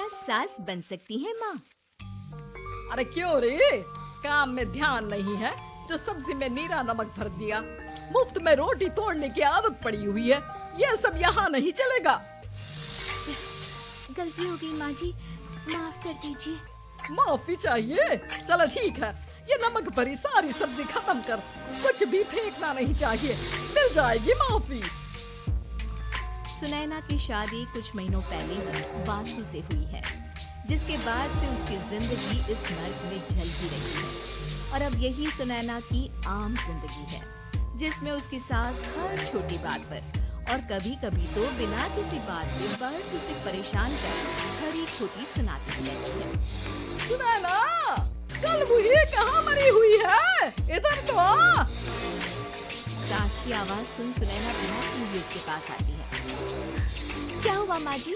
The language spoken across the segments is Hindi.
क्या सास बन सकती है माँ? अरे क्यों रे, काम में ध्यान नहीं है जो सब्जी में नीरा नमक भर दिया। मुफ्त में रोटी तोड़ने की आदत पड़ी हुई है, ये सब यहाँ नहीं चलेगा। गलती हो गई माँ जी, माफ कर दीजिए। माफी चाहिए? चलो ठीक है, ये नमक भरी सारी सब्जी खत्म कर, कुछ भी फेंकना नहीं चाहिए, मिल जाएगी माफी। सुनैना की शादी कुछ महीनों पहले ही वासु से हुई है, जिसके बाद से उसकी जिंदगी इस नर्क में जलती रही है। और अब यही सुनैना की आम जिंदगी है, जिसमें उसकी सास हर छोटी बात पर और कभी-कभी तो बिना किसी बात के बस उसे परेशान कर खरी खोटी सुनाती रहती है। सुनैना, कल हुई कहाँ मरी हुई है, इधर तो आ। सास की आवाज सुन सुनैना बिना सुने उसके पास आती है। क्या हुआ माँ जी?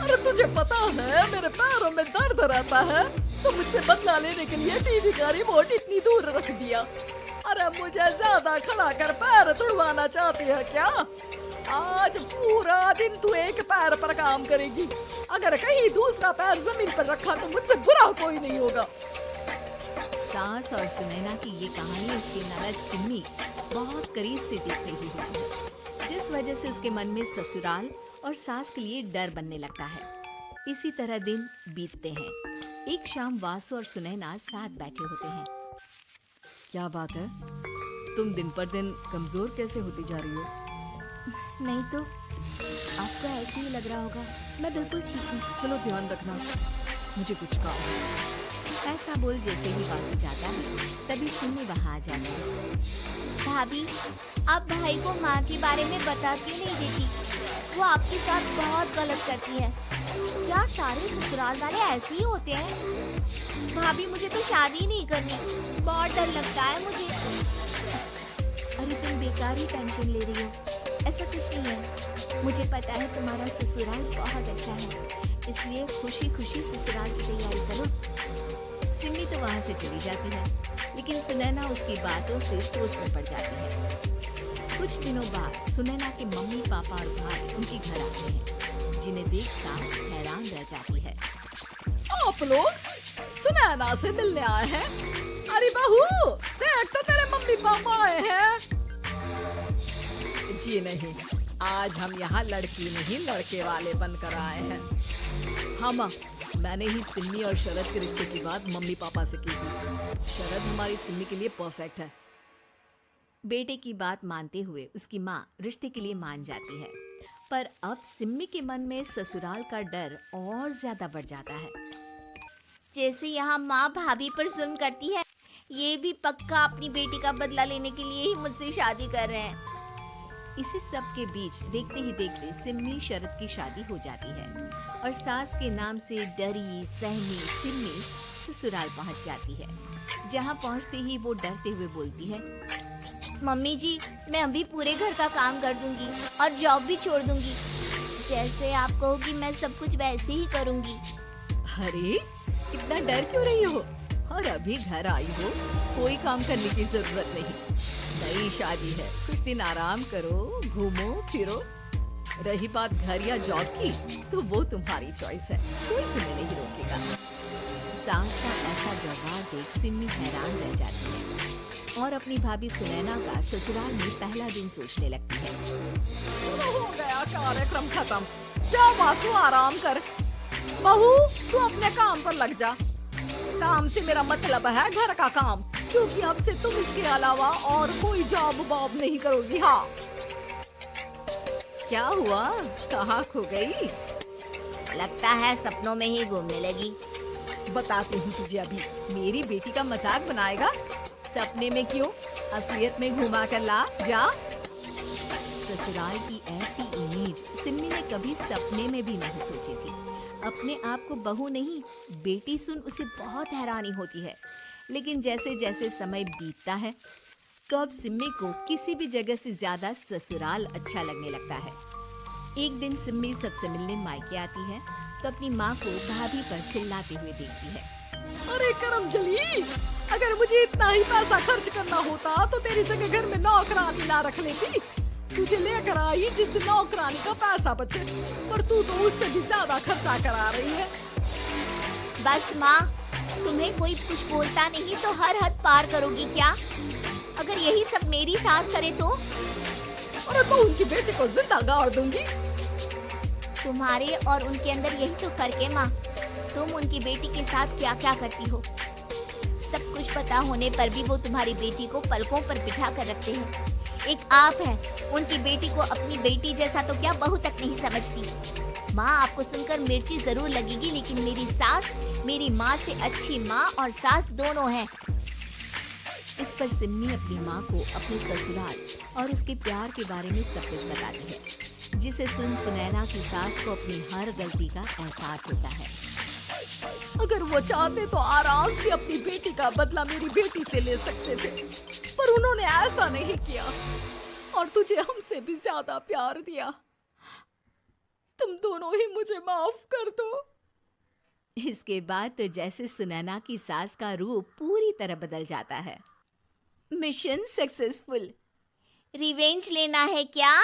अरे तुझे पता है मेरे पैरों में दर्द रहता है, तो मुझसे बदला लेने के लिए टीवी का रिमोट इतनी दूर रख दिया। अरे मुझे ज्यादा खड़ा कर पैर तुड़वाना चाहती है क्या? आज पूरा दिन तू एक पैर पर काम करेगी, अगर कहीं दूसरा पैर जमीन पर रखा तो मुझसे बुरा कोई नहीं होगा। सास और सुनैना की ये कहानी उसकी ननद सिम्मी बहुत करीब से देख रही होती है, जिस वजह से उसके मन में ससुराल और सास के लिए डर बनने लगता है। इसी तरह दिन बीतते हैं। एक शाम वासु और सुनैना साथ बैठे होते हैं। क्या बात है, तुम दिन पर दिन कमजोर कैसे होती जा रही हो? नहीं तो आपको ऐसे ही लग रहा होगा, मैं बिल्कुल ठीक हूँ। चलो ध्यान रखना, मुझे कुछ काम है। ऐसा बोल जैसे ही वासु जाता है, तभी सिम्मी वहाँ आ जाती है। भाभी, आप भाई को माँ के बारे में बता क्यों नहीं देती? वो आपके साथ बहुत गलत करती है। क्या सारे ससुराल वाले ऐसे ही होते हैं? भाभी, मुझे तो शादी नहीं करनी, बहुत डर लगता है मुझे। अरे तुम बेकार ही टेंशन ले रही हो, ऐसा कुछ नहीं है। मुझे पता है तुम्हारा ससुराल बहुत अच्छा है, इसलिए खुशी खुशी ससुराल की तैयारी करो। सिम्मी तो वहाँ से चली जाती है, लेकिन सुनैना उसकी बातों से सोच में पड़ जाती है। कुछ दिनों बाद सुनैना के मम्मी पापा और भाई उनके घर आते हैं, जिन्हें देख सास हैरान रह जाती है। आप लोग सुनैना से मिलने आए हैं? अरे बहू, देख तो तेरे मम्मी पापा आए हैं। जी नहीं, आज हम यहाँ लड़की नहीं लड़के वाले बनकर आए हैं। हाँ माँ, मैंने ही सिम्मी और शरद के रिश्ते की बात मम्मी पापा से की थी। शरद हमारी सिम्मी के लिए परफेक्ट है। बेटे की बात मानते हुए उसकी माँ रिश्ते के लिए मान जाती है, पर अब सिम्मी के मन में ससुराल का डर और ज्यादा बढ़ जाता है। जैसे यहाँ माँ भाभी पर जुल्म करती है, ये भी पक्का अपनी बेटी का बदला लेने के लिए ही मुझसे शादी कर रहे हैं। इसी सब के बीच देखते ही देखते सिम्मी शरद की शादी हो जाती है और सास के नाम से डरी सहमी सिम्मी ससुराल पहुंच जाती है। जहां पहुंचते ही वो डरते हुए बोलती है, मम्मी जी, मैं अभी पूरे घर का काम कर दूंगी और जॉब भी छोड़ दूंगी। जैसे आप कहोगी मैं सब कुछ वैसे ही करूंगी। अरे इतना डर क्यों रही हो? और अभी घर आई हो, कोई काम करने की जरूरत नहीं। नई शादी है, कुछ दिन आराम करो, घूमो फिरो। रही बात घर या जॉब की, तो वो तुम्हारी चॉइस है, कोई तुम्हें नहीं रोकेगा। सास का ऐसा व्यवहार देख सिम्मी हैरान रह जाती है और अपनी भाभी सुनैना का ससुराल में पहला दिन सोचने लगती है। चलो हो गया कार्यक्रम खत्म, जा वासु आराम कर। बहू, तू अपने काम पर लग जा। काम से मेरा मतलब है घर का काम, क्योंकि अब से तुम इसके अलावा और कोई जॉब वॉब नहीं करोगी। हाँ। क्या हुआ, कहाँ खो गई? लगता है सपनों में ही घूमने लगी। बताती हूँ तुझे अभी। मेरी बेटी का मजाक बनाएगा? सपने में क्यों, असलियत में घुमा कर ला, जा। ससुराल की ऐसी इमेज सिम्मी ने कभी सपने में भी नहीं सोची थी। अपने आप को बहू नहीं, बेटी सुन उसे बहुत हैरानी होती है। लेकिन जैसे जैसे समय बीतता है, तो अब सिम्मी को किसी भी जगह से ज्यादा ससुराल अच्छा लगने लगता है। एक दिन सिम्मी सबसे मिलने मायके आती है, तो अपनी माँ को भाभी पर चिल्लाते हुए देखती है। अरे करमजली, अगर मुझे इतना ही पैसा खर्च करना होता तो तेरी जगह घर में नौकरानी ना रख लेती। तुझे लेकर आई जिस नौकरानी का पैसा बचे, पर तू तो उससे भी ज्यादा खर्चा करा रही है। बस माँ, तुम्हें कोई कुछ बोलता नहीं तो हर हद पार करोगी क्या? अगर यही सब मेरी सास करे तो? अरे तो उनकी बेटी को जिंदा गाड़ दूंगी। तुम्हारे और उनके अंदर यही तो फर्क है माँ। तुम उनकी बेटी के साथ क्या क्या करती हो। सब कुछ पता होने पर भी वो तुम्हारी बेटी को पलकों पर बिठा कर रखते हैं। एक आप है, उनकी बेटी को अपनी बेटी जैसा तो क्या बहू तक नहीं समझती। माँ, आपको सुनकर मिर्ची जरूर लगेगी, लेकिन मेरी सास मेरी माँ से अच्छी माँ और सास दोनों हैं। इस पर सिम्मी अपनी माँ को अपने ससुराल और उसके प्यार के बारे में सब कुछ बताती है, जिसे सुन सुनैना की सास को अपनी हर गलती का एहसास होता है। अगर वो चाहते तो आराम से अपनी बेटी का बदला मेरी बेटी से ले सकते थे, पर उन्होंने ऐसा नहीं किया और तुझे हमसे भी ज्यादा प्यार दिया। तुम दोनों ही मुझे माफ कर दो। इसके बाद तो जैसे सुनैना की सास का रूप पूरी तरह बदल जाता है। Mission successful. रिवेंज लेना है क्या?